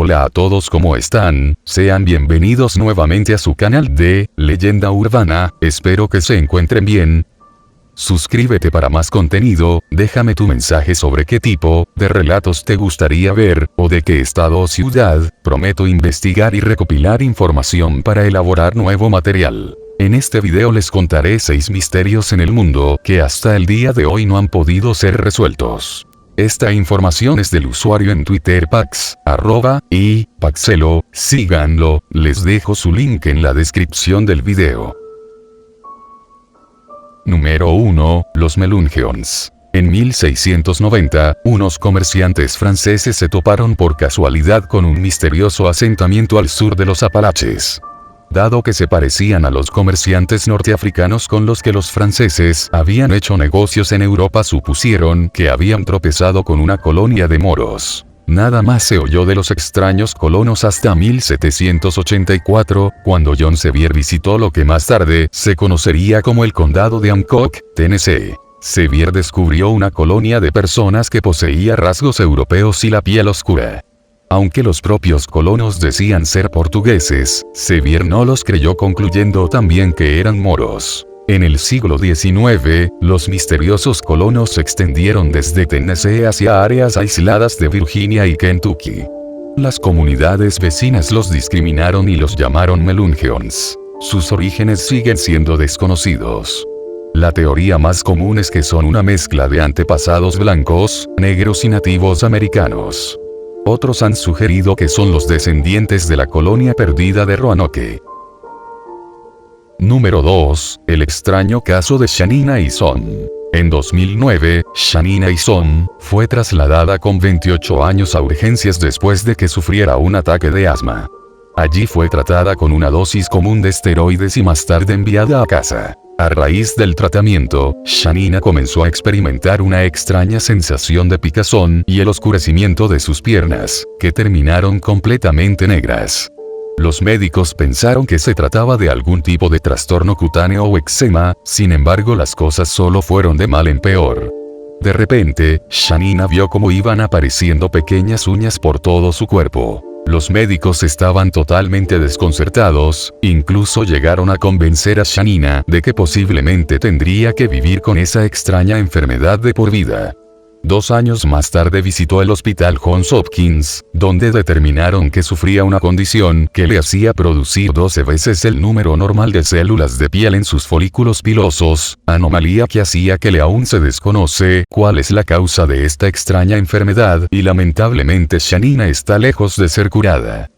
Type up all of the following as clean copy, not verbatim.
Hola a todos, ¿cómo están? Sean bienvenidos nuevamente a su canal de Leyenda Urbana, espero que se encuentren bien. Suscríbete para más contenido, déjame tu mensaje sobre qué tipo de relatos te gustaría ver, o de qué estado o ciudad. Prometo investigar y recopilar información para elaborar nuevo material. En este video les contaré 6 misterios en el mundo que hasta el día de hoy no han podido ser resueltos. Esta información es del usuario en Twitter Pax, @Paxelo, síganlo, les dejo su link en la descripción del video. Número 1. Los Melungeons. En 1690, unos comerciantes franceses se toparon por casualidad con un misterioso asentamiento al sur de los Apalaches. Dado que se parecían a los comerciantes norteafricanos con los que los franceses habían hecho negocios en Europa, supusieron que habían tropezado con una colonia de moros. Nada más se oyó de los extraños colonos hasta 1784, cuando John Sevier visitó lo que más tarde se conocería como el condado de Hancock, Tennessee. Sevier descubrió una colonia de personas que poseía rasgos europeos y la piel oscura. Aunque los propios colonos decían ser portugueses, Sevier no los creyó, concluyendo también que eran moros. En el siglo XIX, los misteriosos colonos se extendieron desde Tennessee hacia áreas aisladas de Virginia y Kentucky. Las comunidades vecinas los discriminaron y los llamaron Melungeons. Sus orígenes siguen siendo desconocidos. La teoría más común es que son una mezcla de antepasados blancos, negros y nativos americanos. Otros han sugerido que son los descendientes de la colonia perdida de Roanoke. Número 2. El extraño caso de Shanina Eason. En 2009, Shanina Eason fue trasladada con 28 años a urgencias después de que sufriera un ataque de asma. Allí fue tratada con una dosis común de esteroides y más tarde enviada a casa. A raíz del tratamiento, Shanina comenzó a experimentar una extraña sensación de picazón y el oscurecimiento de sus piernas, que terminaron completamente negras. Los médicos pensaron que se trataba de algún tipo de trastorno cutáneo o eczema, sin embargo las cosas solo fueron de mal en peor. De repente, Shanina vio cómo iban apareciendo pequeñas uñas por todo su cuerpo. Los médicos estaban totalmente desconcertados, incluso llegaron a convencer a Shanina de que posiblemente tendría que vivir con esa extraña enfermedad de por vida. 2 años más tarde visitó el hospital Johns Hopkins, donde determinaron que sufría una condición que le hacía producir 12 veces el número normal de células de piel en sus folículos pilosos, anomalía que hacía que aún se desconoce cuál es la causa de esta extraña enfermedad y lamentablemente Shanina está lejos de ser curada.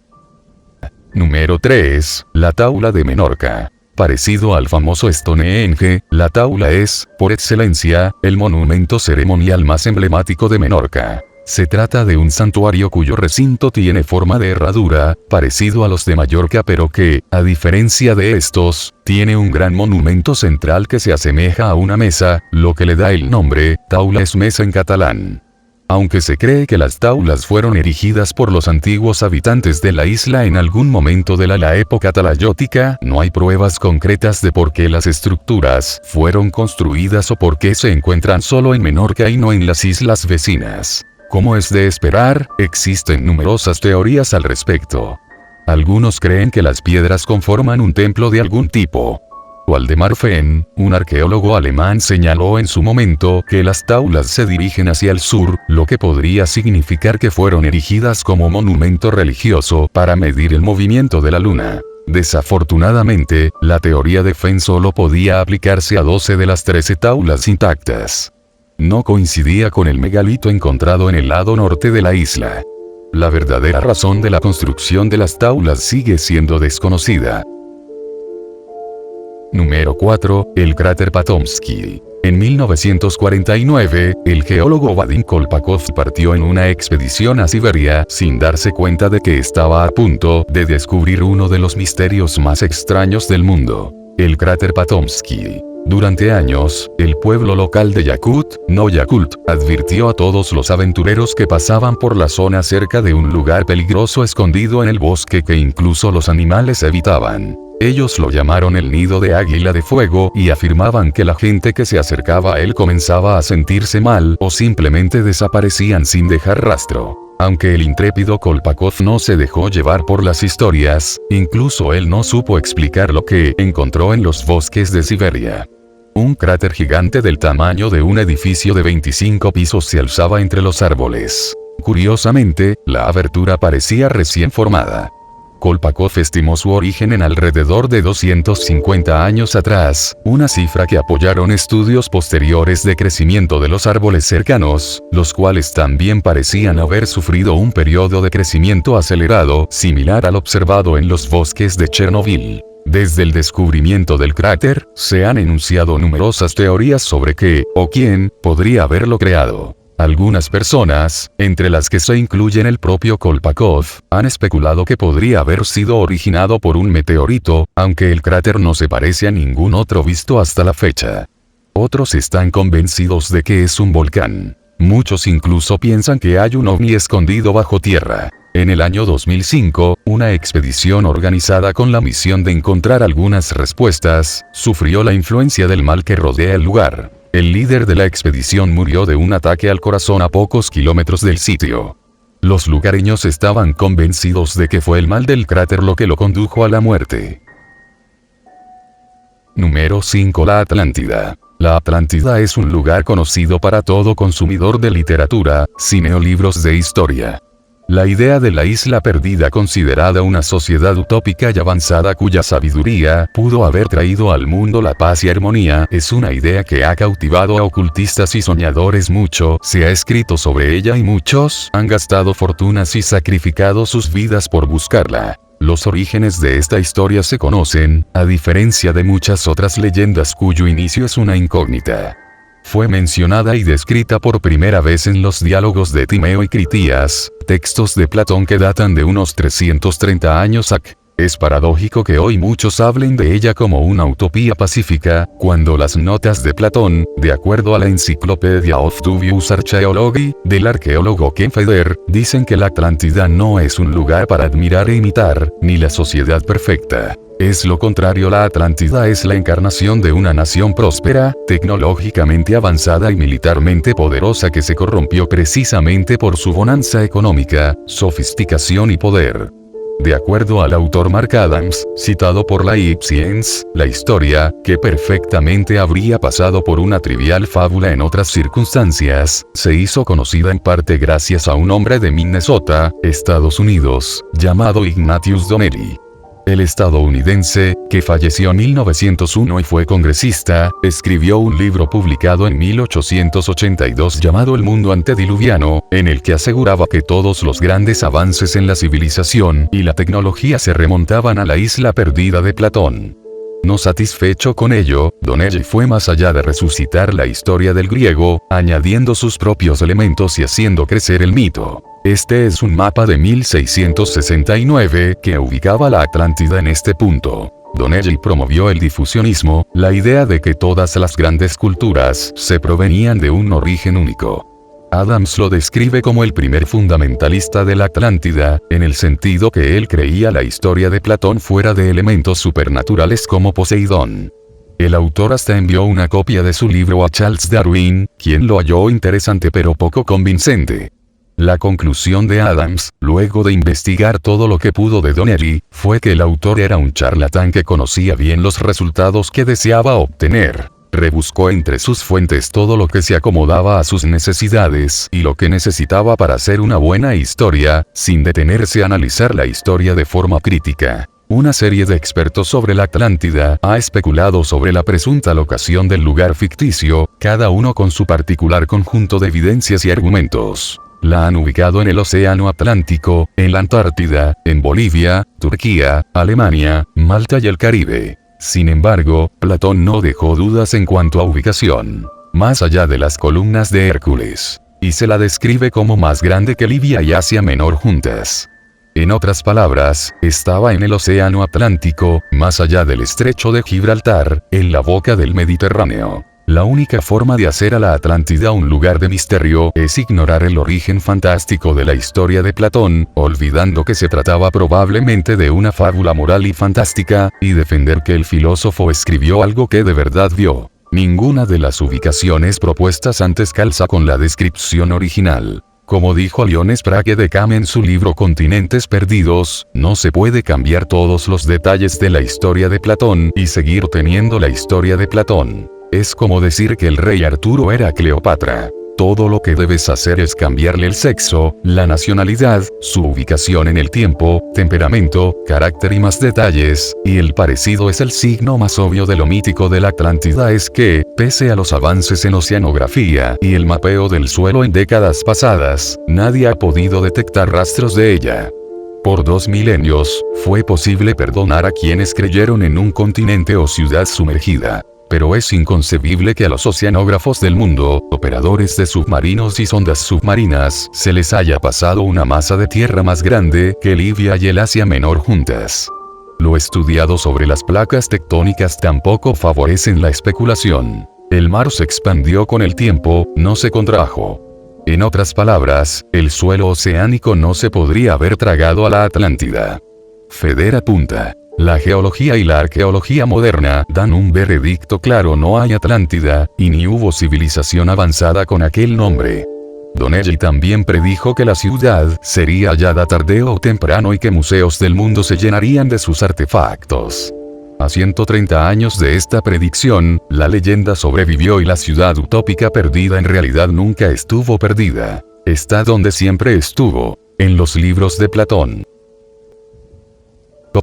Número 3. La Taula de Menorca. Parecido al famoso Stonehenge, la Taula es, por excelencia, el monumento ceremonial más emblemático de Menorca. Se trata de un santuario cuyo recinto tiene forma de herradura, parecido a los de Mallorca, pero que, a diferencia de estos, tiene un gran monumento central que se asemeja a una mesa, lo que le da el nombre. Taula es mesa en catalán. Aunque se cree que las taulas fueron erigidas por los antiguos habitantes de la isla en algún momento de la época talayótica, no hay pruebas concretas de por qué las estructuras fueron construidas o por qué se encuentran solo en Menorca y no en las islas vecinas. Como es de esperar, existen numerosas teorías al respecto. Algunos creen que las piedras conforman un templo de algún tipo. Waldemar Fehn, un arqueólogo alemán, señaló en su momento que las taulas se dirigen hacia el sur, lo que podría significar que fueron erigidas como monumento religioso para medir el movimiento de la luna. Desafortunadamente, la teoría de Fehn solo podía aplicarse a 12 de las 13 taulas intactas. No coincidía con el megalito encontrado en el lado norte de la isla. La verdadera razón de la construcción de las taulas sigue siendo desconocida. Número 4. El cráter Potomsky. En 1949, el geólogo Vadim Kolpakov partió en una expedición a Siberia sin darse cuenta de que estaba a punto de descubrir uno de los misterios más extraños del mundo: el cráter Potomsky. Durante años, el pueblo local de Yakut, Noyakult, advirtió a todos los aventureros que pasaban por la zona cerca de un lugar peligroso escondido en el bosque que incluso los animales evitaban. Ellos lo llamaron el nido de águila de fuego y afirmaban que la gente que se acercaba a él comenzaba a sentirse mal o simplemente desaparecían sin dejar rastro. Aunque el intrépido Kolpakov no se dejó llevar por las historias, incluso él no supo explicar lo que encontró en los bosques de Siberia. Un cráter gigante del tamaño de un edificio de 25 pisos se alzaba entre los árboles. Curiosamente, la abertura parecía recién formada. Kolpakov estimó su origen en alrededor de 250 años atrás, una cifra que apoyaron estudios posteriores de crecimiento de los árboles cercanos, los cuales también parecían haber sufrido un periodo de crecimiento acelerado, similar al observado en los bosques de Chernobyl. Desde el descubrimiento del cráter, se han enunciado numerosas teorías sobre qué, o quién, podría haberlo creado. Algunas personas, entre las que se incluyen el propio Kolpakov, han especulado que podría haber sido originado por un meteorito, aunque el cráter no se parece a ningún otro visto hasta la fecha. Otros están convencidos de que es un volcán. Muchos incluso piensan que hay un ovni escondido bajo tierra. En el año 2005, una expedición organizada con la misión de encontrar algunas respuestas, sufrió la influencia del mal que rodea el lugar. El líder de la expedición murió de un ataque al corazón a pocos kilómetros del sitio. Los lugareños estaban convencidos de que fue el mal del cráter lo que lo condujo a la muerte. Número 5. La Atlántida. La Atlántida es un lugar conocido para todo consumidor de literatura, cine o libros de historia. La idea de la isla perdida, considerada una sociedad utópica y avanzada cuya sabiduría pudo haber traído al mundo la paz y armonía, es una idea que ha cautivado a ocultistas y soñadores mucho. Se ha escrito sobre ella y muchos han gastado fortunas y sacrificado sus vidas por buscarla. Los orígenes de esta historia se conocen, a diferencia de muchas otras leyendas cuyo inicio es una incógnita. Fue mencionada y descrita por primera vez en los diálogos de Timeo y Critías, textos de Platón que datan de unos 330 años ac. Es paradójico que hoy muchos hablen de ella como una utopía pacífica, cuando las notas de Platón, de acuerdo a la Encyclopedia of Dubious Archaeology, del arqueólogo Ken Feder, dicen que la Atlántida no es un lugar para admirar e imitar, ni la sociedad perfecta. Es lo contrario, la Atlántida es la encarnación de una nación próspera, tecnológicamente avanzada y militarmente poderosa que se corrompió precisamente por su bonanza económica, sofisticación y poder. De acuerdo al autor Mark Adams, citado por la Science, la historia, que perfectamente habría pasado por una trivial fábula en otras circunstancias, se hizo conocida en parte gracias a un hombre de Minnesota, Estados Unidos, llamado Ignatius Donnelly. El estadounidense, que falleció en 1901 y fue congresista, escribió un libro publicado en 1882 llamado El mundo antediluviano, en el que aseguraba que todos los grandes avances en la civilización y la tecnología se remontaban a la isla perdida de Platón. No satisfecho con ello, Donnelly fue más allá de resucitar la historia del griego, añadiendo sus propios elementos y haciendo crecer el mito. Este es un mapa de 1669 que ubicaba la Atlántida en este punto. Donnelly promovió el difusionismo, la idea de que todas las grandes culturas se provenían de un origen único. Adams lo describe como el primer fundamentalista de la Atlántida, en el sentido que él creía la historia de Platón fuera de elementos supernaturales como Poseidón. El autor hasta envió una copia de su libro a Charles Darwin, quien lo halló interesante pero poco convincente. La conclusión de Adams, luego de investigar todo lo que pudo de Donnelly, fue que el autor era un charlatán que conocía bien los resultados que deseaba obtener. Rebuscó entre sus fuentes todo lo que se acomodaba a sus necesidades y lo que necesitaba para hacer una buena historia, sin detenerse a analizar la historia de forma crítica. Una serie de expertos sobre la Atlántida ha especulado sobre la presunta locación del lugar ficticio, cada uno con su particular conjunto de evidencias y argumentos. La han ubicado en el Océano Atlántico, en la Antártida, en Bolivia, Turquía, Alemania, Malta y el Caribe. Sin embargo, Platón no dejó dudas en cuanto a ubicación. Más allá de las columnas de Hércules. Y se la describe como más grande que Libia y Asia Menor juntas. En otras palabras, estaba en el Océano Atlántico, más allá del Estrecho de Gibraltar, en la boca del Mediterráneo. La única forma de hacer a la Atlántida un lugar de misterio es ignorar el origen fantástico de la historia de Platón, olvidando que se trataba probablemente de una fábula moral y fantástica, y defender que el filósofo escribió algo que de verdad vio. Ninguna de las ubicaciones propuestas antes calza con la descripción original. Como dijo Leon Sprague de Cam en su libro Continentes Perdidos, no se puede cambiar todos los detalles de la historia de Platón y seguir teniendo la historia de Platón. Es como decir que el rey Arturo era Cleopatra. Todo lo que debes hacer es cambiarle el sexo, la nacionalidad, su ubicación en el tiempo, temperamento, carácter y más detalles, y el parecido es el signo más obvio de lo mítico de la Atlántida es que, pese a los avances en oceanografía y el mapeo del suelo en décadas pasadas, nadie ha podido detectar rastros de ella. Por 2 milenios, fue posible perdonar a quienes creyeron en un continente o ciudad sumergida. Pero es inconcebible que a los oceanógrafos del mundo, operadores de submarinos y sondas submarinas, se les haya pasado una masa de tierra más grande que Libia y el Asia Menor juntas. Lo estudiado sobre las placas tectónicas tampoco favorecen la especulación. El mar se expandió con el tiempo, no se contrajo. En otras palabras, el suelo oceánico no se podría haber tragado a la Atlántida. Feder apunta. La geología y la arqueología moderna dan un veredicto claro: no hay Atlántida, y ni hubo civilización avanzada con aquel nombre. Donnelly también predijo que la ciudad sería hallada tardeo o temprano y que museos del mundo se llenarían de sus artefactos. A 130 años de esta predicción, la leyenda sobrevivió y la ciudad utópica perdida en realidad nunca estuvo perdida. Está donde siempre estuvo, en los libros de Platón.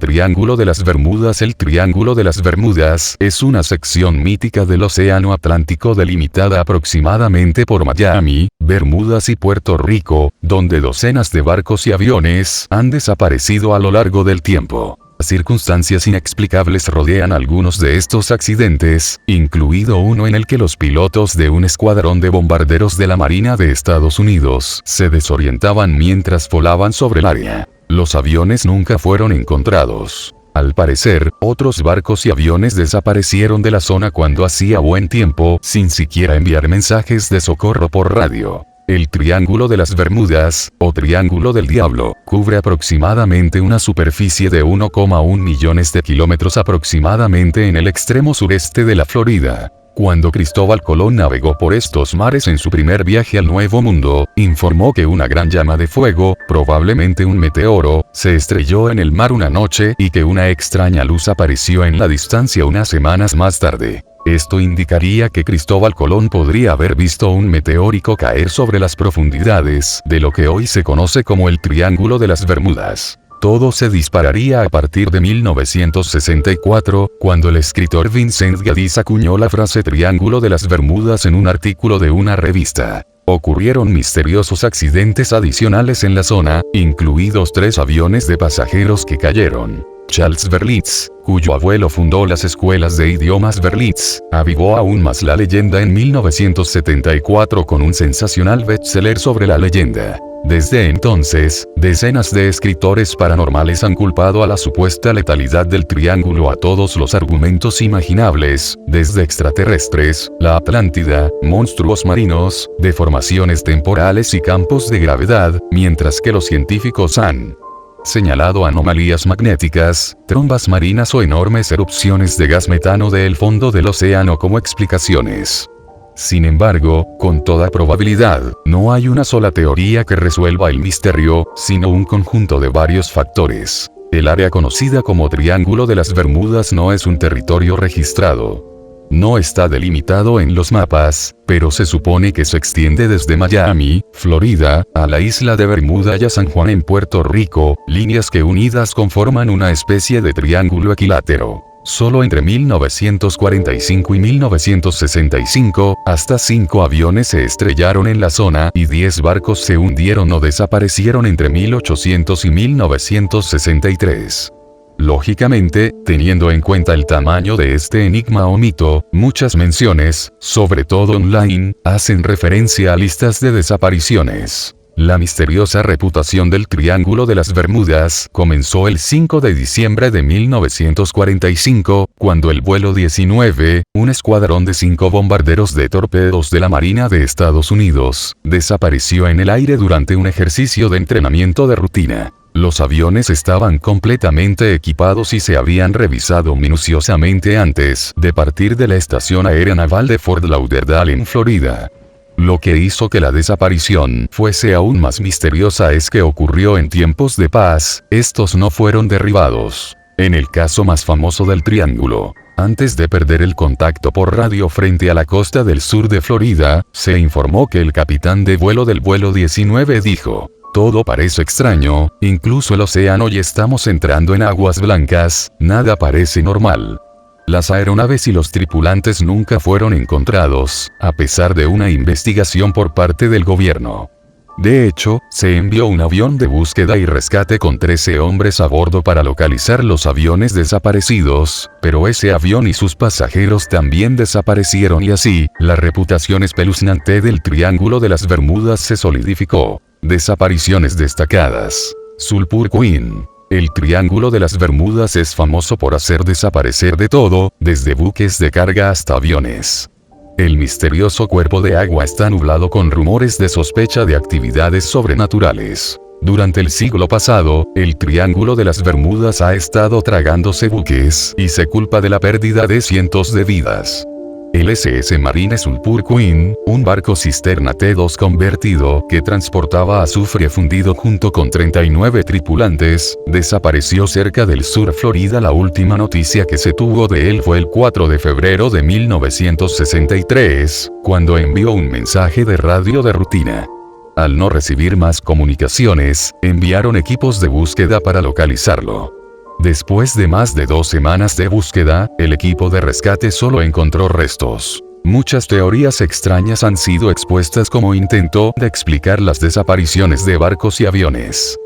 Triángulo de las Bermudas. El Triángulo de las Bermudas es una sección mítica del Océano Atlántico delimitada aproximadamente por Miami, Bermudas y Puerto Rico, donde docenas de barcos y aviones han desaparecido a lo largo del tiempo. Circunstancias inexplicables rodean algunos de estos accidentes, incluido uno en el que los pilotos de un escuadrón de bombarderos de la Marina de Estados Unidos se desorientaban mientras volaban sobre el área. Los aviones nunca fueron encontrados. Al parecer, otros barcos y aviones desaparecieron de la zona cuando hacía buen tiempo, sin siquiera enviar mensajes de socorro por radio. El Triángulo de las Bermudas, o Triángulo del Diablo, cubre aproximadamente una superficie de 1,1 millones de kilómetros aproximadamente en el extremo sureste de la Florida. Cuando Cristóbal Colón navegó por estos mares en su primer viaje al Nuevo Mundo, informó que una gran llama de fuego, probablemente un meteoro, se estrelló en el mar una noche y que una extraña luz apareció en la distancia unas semanas más tarde. Esto indicaría que Cristóbal Colón podría haber visto un meteórico caer sobre las profundidades de lo que hoy se conoce como el Triángulo de las Bermudas. Todo se dispararía a partir de 1964, cuando el escritor Vincent Gaddis acuñó la frase Triángulo de las Bermudas en un artículo de una revista. Ocurrieron misteriosos accidentes adicionales en la zona, incluidos 3 aviones de pasajeros que cayeron. Charles Berlitz, cuyo abuelo fundó las escuelas de idiomas Berlitz, avivó aún más la leyenda en 1974 con un sensacional bestseller sobre la leyenda. Desde entonces, decenas de escritores paranormales han culpado a la supuesta letalidad del triángulo a todos los argumentos imaginables, desde extraterrestres, la Atlántida, monstruos marinos, deformaciones temporales y campos de gravedad, mientras que los científicos han señalado anomalías magnéticas, trombas marinas o enormes erupciones de gas metano del fondo del océano como explicaciones. Sin embargo, con toda probabilidad, no hay una sola teoría que resuelva el misterio, sino un conjunto de varios factores. El área conocida como Triángulo de las Bermudas no es un territorio registrado. No está delimitado en los mapas, pero se supone que se extiende desde Miami, Florida, a la isla de Bermuda y a San Juan en Puerto Rico, líneas que unidas conforman una especie de triángulo equilátero. Solo entre 1945 y 1965, hasta 5 aviones se estrellaron en la zona y 10 barcos se hundieron o desaparecieron entre 1800 y 1963. Lógicamente, teniendo en cuenta el tamaño de este enigma o mito, muchas menciones, sobre todo online, hacen referencia a listas de desapariciones. La misteriosa reputación del Triángulo de las Bermudas comenzó el 5 de diciembre de 1945, cuando el vuelo 19, un escuadrón de 5 bombarderos de torpedos de la Marina de Estados Unidos, desapareció en el aire durante un ejercicio de entrenamiento de rutina. Los aviones estaban completamente equipados y se habían revisado minuciosamente antes de partir de la estación aérea naval de Fort Lauderdale en Florida. Lo que hizo que la desaparición fuese aún más misteriosa es que ocurrió en tiempos de paz, estos no fueron derribados. En el caso más famoso del Triángulo, antes de perder el contacto por radio frente a la costa del sur de Florida, se informó que el capitán de vuelo del vuelo 19 dijo: "Todo parece extraño, incluso el océano, y estamos entrando en aguas blancas, nada parece normal". Las aeronaves y los tripulantes nunca fueron encontrados, a pesar de una investigación por parte del gobierno. De hecho, se envió un avión de búsqueda y rescate con 13 hombres a bordo para localizar los aviones desaparecidos, pero ese avión y sus pasajeros también desaparecieron, y así, la reputación espeluznante del Triángulo de las Bermudas se solidificó. Desapariciones destacadas. Sulphur Queen. El Triángulo de las Bermudas es famoso por hacer desaparecer de todo, desde buques de carga hasta aviones. El misterioso cuerpo de agua está nublado con rumores de sospecha de actividades sobrenaturales. Durante el siglo pasado, el Triángulo de las Bermudas ha estado tragándose buques, y se culpa de la pérdida de cientos de vidas. El SS Marine Sulphur Queen, un barco cisterna T2 convertido, que transportaba azufre fundido junto con 39 tripulantes, desapareció cerca del sur Florida. La última noticia que se tuvo de él fue el 4 de febrero de 1963, cuando envió un mensaje de radio de rutina. Al no recibir más comunicaciones, enviaron equipos de búsqueda para localizarlo. Después de más de 2 semanas de búsqueda, el equipo de rescate solo encontró restos. Muchas teorías extrañas han sido expuestas como intento de explicar las desapariciones de barcos y aviones.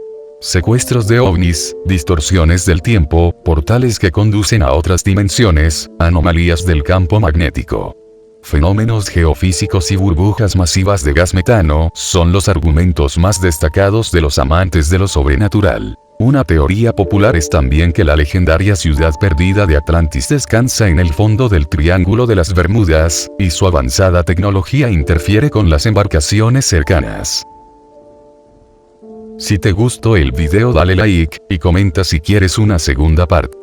Secuestros de ovnis, distorsiones del tiempo, portales que conducen a otras dimensiones, anomalías del campo magnético. Fenómenos geofísicos y burbujas masivas de gas metano son los argumentos más destacados de los amantes de lo sobrenatural. Una teoría popular es también que la legendaria ciudad perdida de Atlantis descansa en el fondo del Triángulo de las Bermudas, y su avanzada tecnología interfiere con las embarcaciones cercanas. Si te gustó el video, dale like, y comenta si quieres una segunda parte.